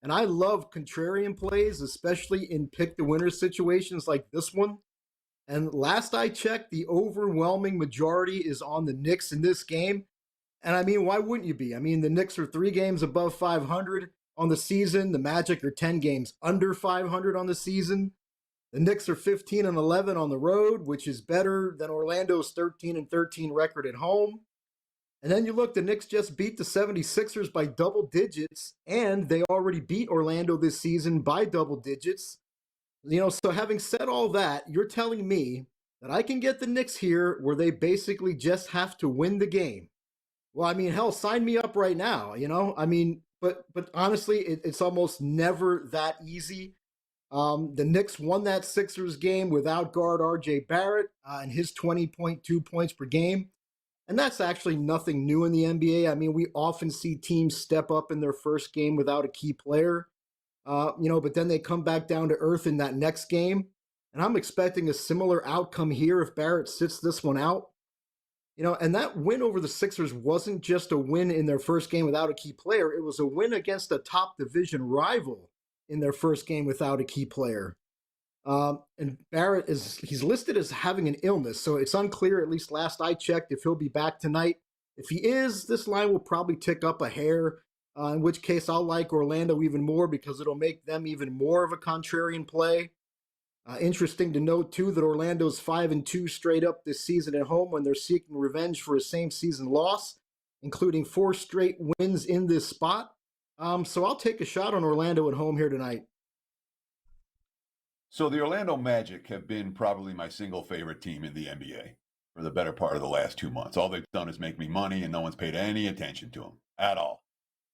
And I love contrarian plays, especially in pick the winner situations like this one. And last I checked, the overwhelming majority is on the Knicks in this game. And I mean, why wouldn't you be? I mean, the Knicks are 3 games above 500 on the season. The Magic are 10 games under 500 on the season. The Knicks are 15-11 on the road, which is better than Orlando's 13-13 record at home. And then you look, the Knicks just beat the 76ers by double digits, and they already beat Orlando this season by double digits. So having said all that, you're telling me that I can get the Knicks here where they basically just have to win the game. Well, I mean, hell, sign me up right now, I mean, but honestly, it's almost never that easy. The Knicks won that Sixers game without guard RJ Barrett and his 20.2 points per game. And that's actually nothing new in the NBA. I mean, we often see teams step up in their first game without a key player, but then they come back down to earth in that next game. And I'm expecting a similar outcome here if Barrett sits this one out. And that win over the Sixers wasn't just a win in their first game without a key player. It was a win against a top division rival in their first game without a key player. And Barrett he's listed as having an illness, so it's unclear, at least last I checked, if he'll be back tonight. If he is, this line will probably tick up a hair, in which case I'll like Orlando even more because it'll make them even more of a contrarian play. Interesting to note, too, that Orlando's 5-2 straight up this season at home when they're seeking revenge for a same season loss, including 4 straight wins in this spot. So I'll take a shot on Orlando at home here tonight. So the Orlando Magic have been probably my single favorite team in the NBA for the better part of the last 2 months. All they've done is make me money, and no one's paid any attention to them at all.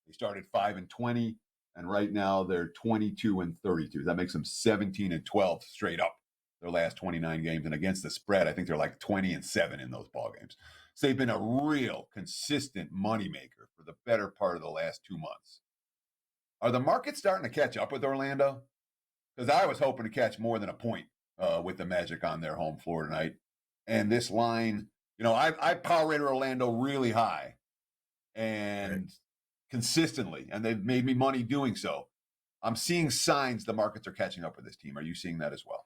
They started 5-20, and right now they're 22-32. That makes them 17-12 straight up their last 29 games. And against the spread, I think they're like 20-7 in those ball games. So they've been a real consistent moneymaker for the better part of the last 2 months. Are the markets starting to catch up with Orlando? Because I was hoping to catch more than a point with the Magic on their home floor tonight. And this line, I power rated Orlando really high and consistently, and they've made me money doing so. I'm seeing signs the markets are catching up with this team. Are you seeing that as well?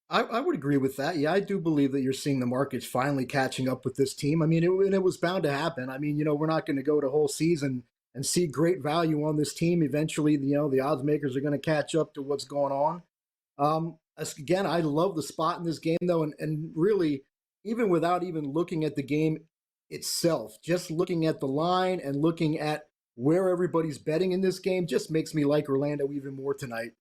I would agree with that. Yeah, I do believe that you're seeing the markets finally catching up with this team. I mean, it was bound to happen. I mean, we're not going to go the whole season and see great value on this team. Eventually, the odds makers are going to catch up to what's going on. Again, I love the spot in this game, though, and really, even without even looking at the game itself, just looking at the line and looking at where everybody's betting in this game just makes me like Orlando even more tonight.